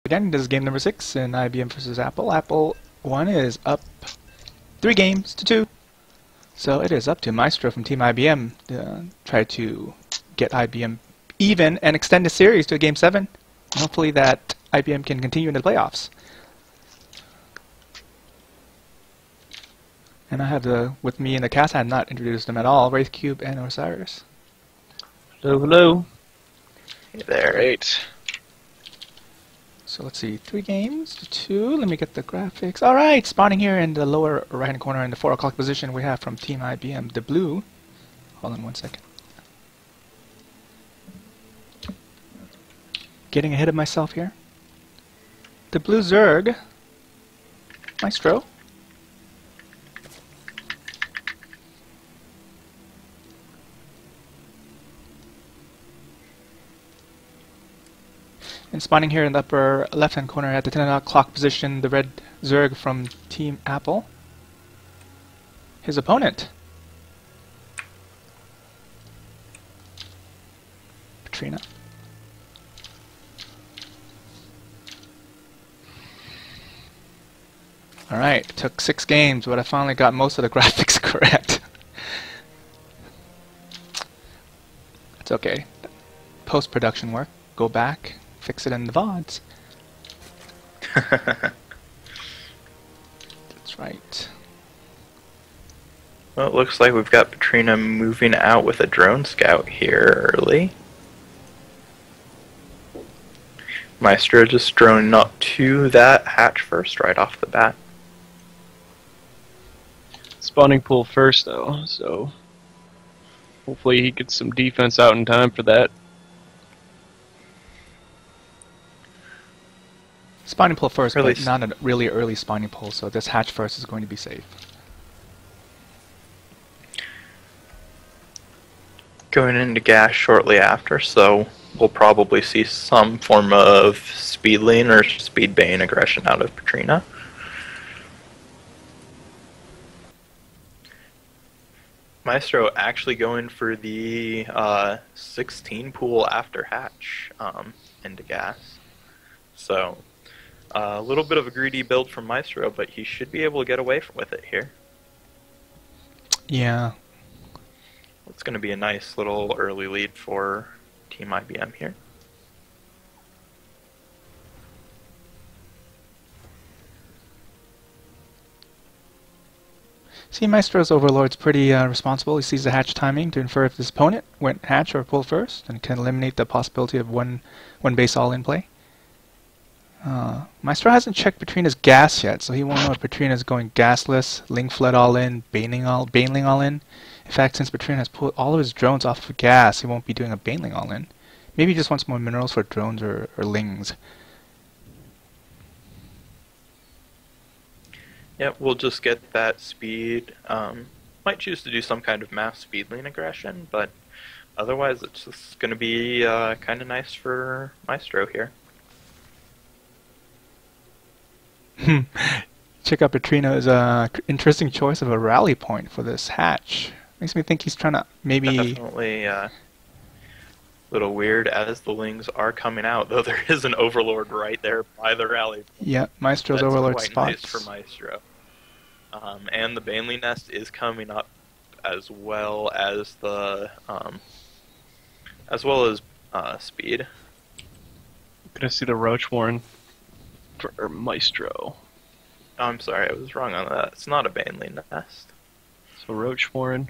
Again, this is game number 6 in IBM versus Apple. Apple 1 is up 3 games to 2. So it is up to Maestro from Team IBM to try to get IBM even and extend the series to game 7. And hopefully that IBM can continue in the playoffs. And I have with me in the cast, I have not introduced them at all, Wraithcube and Osiris. Hello, hello. Hey there. Great. So let's see, 3 games to 2. Let me get the graphics. Alright, spawning here in the lower right hand corner in the 4 o'clock position we have from Team IBM, the blue. Hold on one second. Getting ahead of myself here. The blue Zerg, Maestro. And spawning here in the upper left-hand corner at the 10 o'clock position, the red Zerg from Team Apple. His opponent, Petrina. Alright, took 6 games, but I finally got most of the graphics correct. It's okay. Post-production work. Go back. Fix it in the VODs. That's right. Well, it looks like we've got Petrina moving out with a drone scout here early. Maestro just droning up to that hatch first, right off the bat. Spawning pool first, though, so hopefully he gets some defense out in time for that. Spawning pool first, Really but not a really early spawning pool, so this hatch first is going to be safe. Going into gas shortly after, so we'll probably see some form of speed lean or speed bane aggression out of Petrina. Maestro actually going for the 16 pool after hatch into gas. So a little bit of a greedy build from Maestro, but he should be able to get away with it here. Yeah. It's going to be a nice little early lead for Team IBM here. See, Maestro's Overlord's pretty responsible. He sees the hatch timing to infer if his opponent went hatch or pull first, and can eliminate the possibility of one base all in play. Maestro hasn't checked Petrina's gas yet, so he won't know if Petrina's going gasless, Ling flood all in, baneling all in. In fact, since Petrina has pulled all of his drones off of gas, he won't be doing a baneling all in. Maybe he just wants more minerals for drones or lings. Yep, we'll just get that speed. Might choose to do some kind of mass speed lane aggression, but otherwise it's just going to be kind of nice for Maestro here. Check out Petrina's interesting choice of a rally point for this hatch. Makes me think he's trying to maybe... Definitely a little weird as the lings are coming out, though there is an Overlord right there by the rally point. Yeah, Maestro's Overlord That's spots. quite nice for Maestro. And the Baneley Nest is coming up as well as the speed. Gonna see the Roach Warren for Maestro. Oh, I'm sorry, I was wrong on that. It's not a Baneley Nest. So Roach Warren.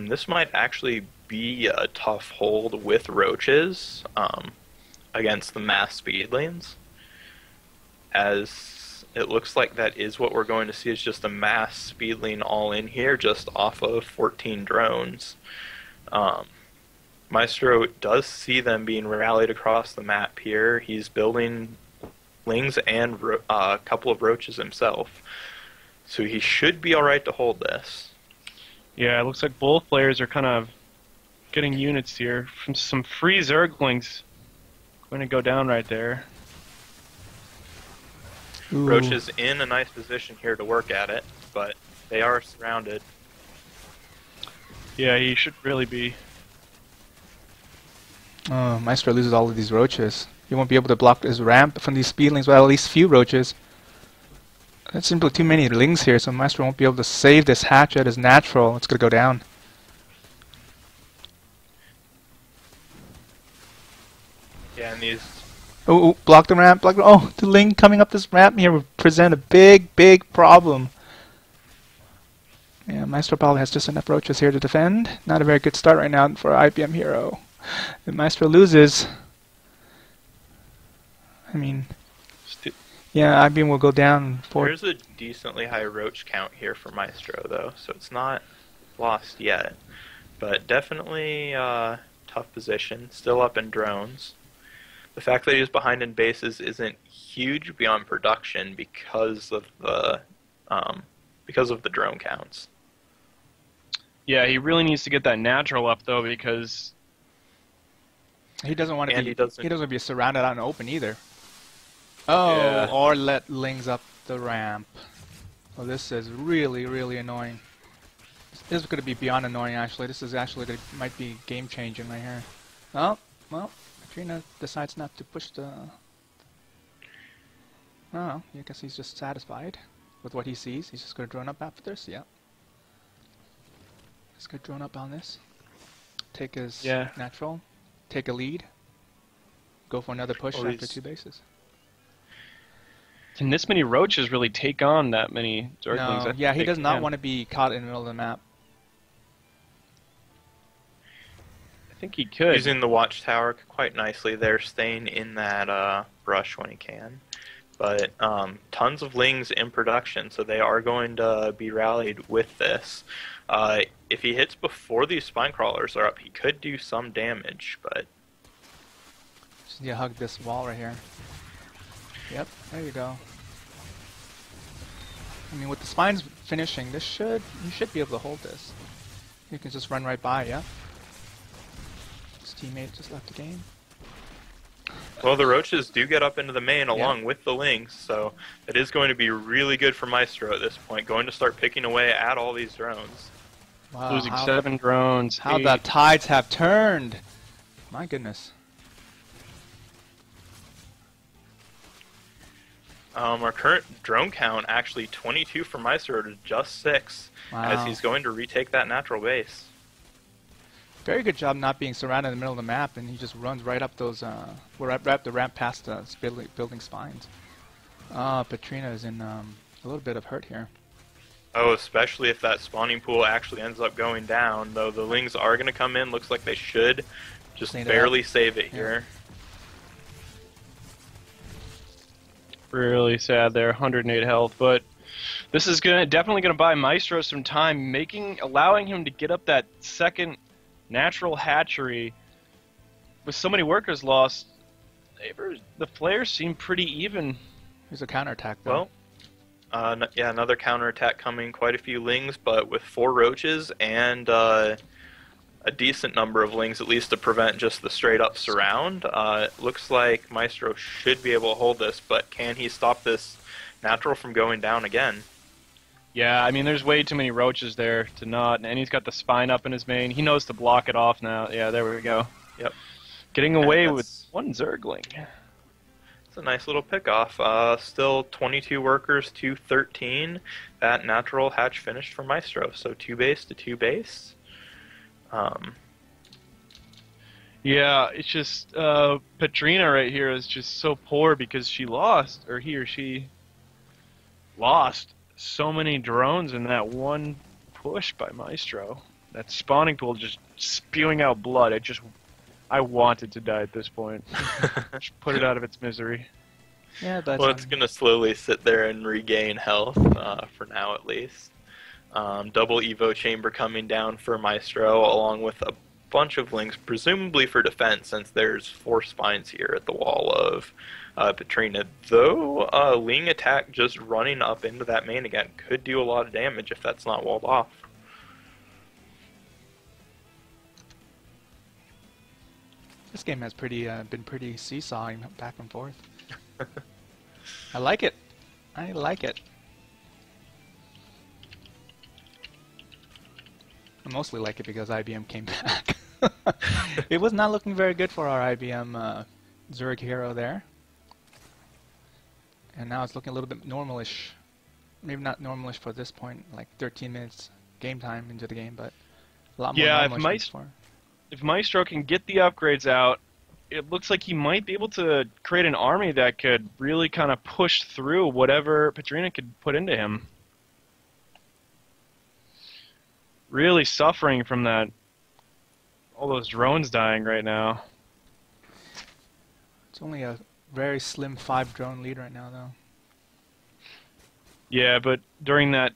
This might actually be a tough hold with roaches against the mass speed lanes, as it looks like that is what we're going to see, is just a mass speed lane all in here just off of 14 drones. Maestro does see them being rallied across the map here. He's building lings and a couple of roaches himself, so he should be alright to hold this. Yeah, it looks like both players are kind of getting units here from some free Zerglings. Going to go down right there. Ooh. Roach is in a nice position here to work at it, but they are surrounded. Yeah, he should really be. Maestro loses all of these roaches. He won't be able to block his ramp from these speedlings, well, at least few roaches. That's simply too many lings here, so Maestro won't be able to save this hatch at his natural. It's going to go down. Yeah, and these... Oh, block the ramp. Block. Oh, the ling coming up this ramp here would present a big problem. Yeah, Maestro probably has just enough roaches here to defend. Not a very good start right now for IBM Hero. If Maestro loses... I mean... Yeah, IBM will go down for... There's a decently high roach count here for Maestro, though, so it's not lost yet. But definitely tough position. Still up in drones. The fact that he's behind in bases isn't huge beyond production because of the drone counts. Yeah, he really needs to get that natural up though, because he doesn't want to he doesn't be surrounded out in the open either. Oh, yeah. Or let lings up the ramp. Well, this is really annoying. This is going to be beyond annoying, actually. This is actually might be game changing right here. Oh, well, Petrina decides not to push the... Oh, I guess he's just satisfied with what he sees. He's just going to drone up after this. Yeah. Let's go drone up on this. Take his natural. Take a lead. Go for another push after 2 bases. Can this many roaches really take on that many Zerglings? No, yeah, he does not want to be caught in the middle of the map. I think he could. Using the watchtower quite nicely there, staying in that brush when he can. But tons of lings in production, so they are going to be rallied with this. If he hits before these spine crawlers are up, he could do some damage, but... Just need to hug this wall right here. Yep, there you go. I mean, with the spines finishing, you should be able to hold this. You can just run right by, yeah? His teammate just left the game. Well, the roaches do get up into the main along with the lings, so it is going to be really good for Maestro at this point. Going to start picking away at all these drones. Wow, losing 7 drones. How the tides have turned! My goodness. Our current drone count, actually 22 for Maestro to just 6, as he's going to retake that natural base. Very good job not being surrounded in the middle of the map, and he just runs right up those, right up the ramp past the building spines. Petrina is in a little bit of hurt here. Oh, especially if that spawning pool actually ends up going down, though the lings are going to come in. Looks like they should just barely save it here. Really sad there, 108 health, but this is definitely gonna buy Maestro some time, allowing him to get up that second natural hatchery. With so many workers lost, the flares seem pretty even. There's a counterattack though. Well, yeah, another counterattack coming, quite a few lings, but with 4 roaches and a decent number of lings, at least to prevent just the straight-up surround. Looks like Maestro should be able to hold this, but can he stop this natural from going down again? Yeah, I mean, there's way too many roaches there to not, and he's got the spine up in his main. He knows to block it off now. Yeah, there we go. Yep. Getting away with 1 Zergling. It's a nice little pick-off. Still 22 workers to 13. That natural hatch finished for Maestro, so 2 base to 2 base. Yeah, it's just Petrina right here is just so poor because she lost, or he or she lost so many drones in that one push by Maestro. That spawning pool just spewing out blood. I wanted to die at this point. Just put it out of its misery. Yeah, that's well, it's going to slowly sit there and regain health, for now at least. Double Evo chamber coming down for Maestro, along with a bunch of lings, presumably for defense, since there's 4 spines here at the wall of Petrina. Though ling attack just running up into that main again could do a lot of damage if that's not walled off. This game has been pretty seesawing back and forth. I like it. I like it. I mostly like it because IBM came back. It was not looking very good for our IBM Zerg hero there. And now it's looking a little bit normalish. Maybe not normalish for this point, like 13 minutes game time into the game, but a lot more normalish than before. If Maestro can get the upgrades out, it looks like he might be able to create an army that could really kind of push through whatever Petrina could put into him. Really suffering from that, all those drones dying right now. It's only a very slim 5 drone lead right now, though. Yeah, but during that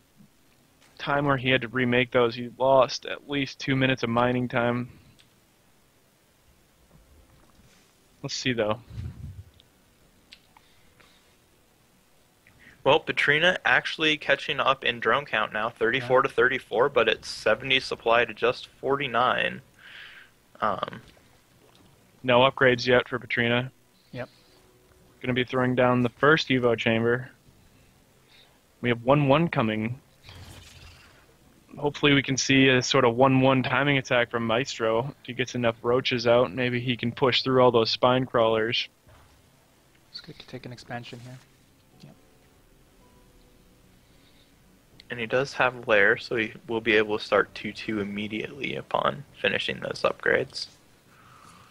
time where he had to remake those, he lost at least 2 minutes of mining time. Let's see, though. Well, Petrina actually catching up in drone count now, 34 to 34, but it's 70 supply to just 49. No upgrades yet for Petrina. Yep. Going to be throwing down the first Evo chamber. We have 1-1 coming. Hopefully we can see a sort of 1-1 timing attack from Maestro. If he gets enough roaches out, maybe he can push through all those spine crawlers. It's good to take an expansion here. Yep. And he does have Lair, so he will be able to start 2-2 immediately upon finishing those upgrades.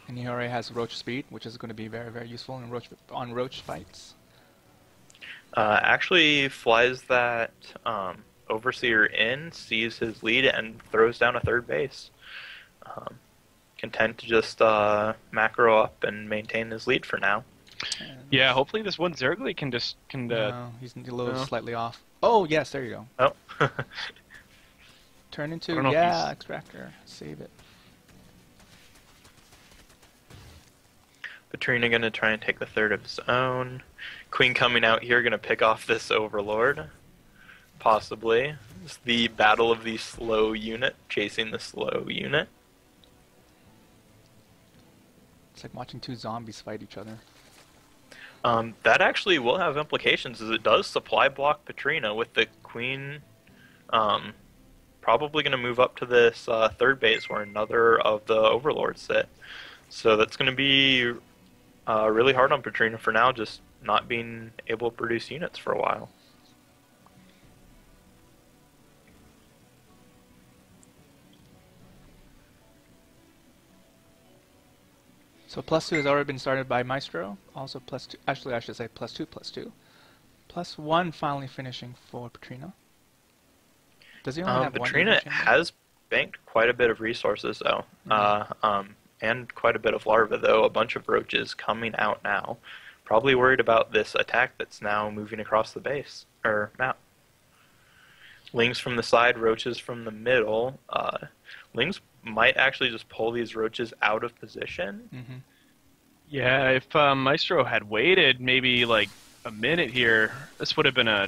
And he already has Roach speed, which is going to be very, very useful in on Roach fights. Actually flies that Overseer in, sees his lead, and throws down a third base. Content to just macro up and maintain his lead for now. And Yeah, hopefully this one Zergly can just... no, he's a little slightly off. Oh, yes, there you go. Oh. Turn into, extractor. Save it. Petrina going to try and take the third of his own. Queen coming out here, going to pick off this Overlord. Possibly. It's the battle of the slow unit, chasing the slow unit. It's like watching 2 zombies fight each other. That actually will have implications, as it does supply block Petrina, with the Queen probably going to move up to this third base where another of the Overlords sit. So that's going to be really hard on Petrina for now, just not being able to produce units for a while. So +2 has already been started by Maestro. Also +2, actually I should say +2, +2. +1 finally finishing for Petrina. Does he only have one? Petrina has banked quite a bit of resources though. And quite a bit of larvae, though. A bunch of roaches coming out now. Probably worried about this attack that's now moving across the base, or map. Lings from the side, roaches from the middle. Lings might actually just pull these roaches out of position. Mm-hmm. Yeah, if Maestro had waited maybe like a minute here, this would have been a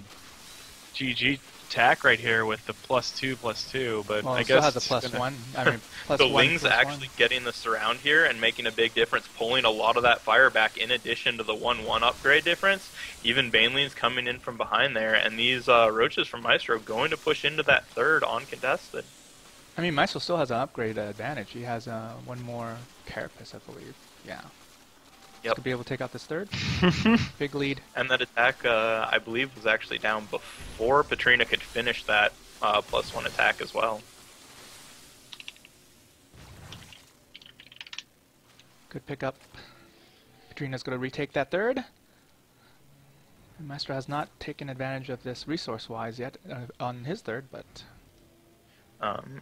GG attack right here with the +2/+2, but well, I it guess still has a +1. I mean, +1. The Ling's actually getting the surround here and making a big difference, pulling a lot of that fire back in addition to the 1-1 upgrade difference. Even Baneling's coming in from behind there, and these roaches from Maestro going to push into that third uncontested. I mean, Maestro still has an upgrade advantage. He has one more carapace, I believe. Yeah. Yep. To be able to take out this third. Big lead. And that attack, I believe, was actually down before Petrina could finish that +1 attack as well. Good pickup. Petrina's going to retake that third. And Maestro has not taken advantage of this resource-wise yet on his third, but...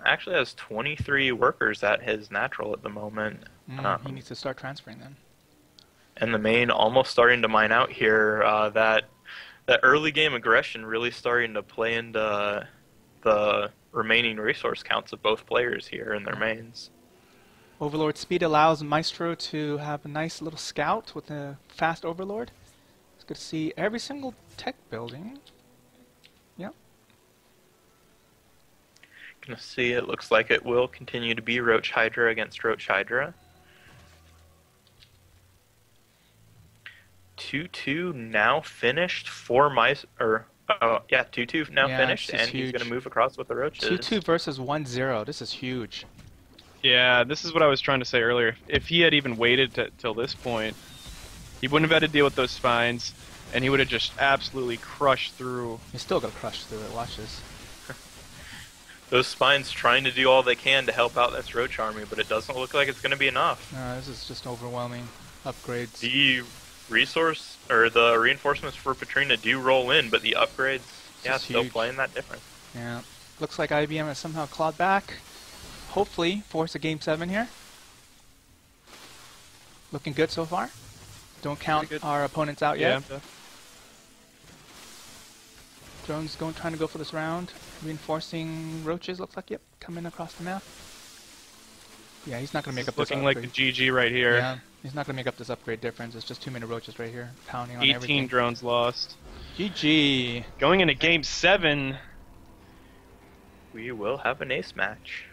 Actually has 23 workers at his natural at the moment. He needs to start transferring then. And the main almost starting to mine out here. That early game aggression really starting to play into the remaining resource counts of both players here in their mains. Overlord speed allows Maestro to have a nice little scout with a fast Overlord. It's good to see every single tech building. Yep. Gonna see, it looks like it will continue to be Roach Hydra against Roach Hydra. 2-2 now finished for Maestro. 2-2 now finished, and he's going to move across with the roaches. 2-2 versus 1-0. This is huge. Yeah, this is what I was trying to say earlier. If he had even waited till this point, He wouldn't have had to deal with those spines, and he would have just absolutely crushed through. He's still gonna crush through it. Watch this. Those spines trying to do all they can to help out this Roach army, but it doesn't look like it's going to be enough. No, this is just overwhelming. Upgrades. The resource or the reinforcements for Petrina do roll in, but the upgrades, yeah, still huge. playing that difference. Yeah. Looks like IBM has somehow clawed back. Hopefully, force a game 7 here. Looking good so far. Don't count our opponents out yet. Yeah. Drones trying to go for this round. Reinforcing roaches, looks like, yep, coming across the map. Yeah, he's not going to make up this Looking like upgrade. the GG right here. Yeah, he's not going to make up this upgrade difference. It's just too many roaches right here, pounding on 18 everything. drones lost. GG. Going into game 7. We will have an ace match.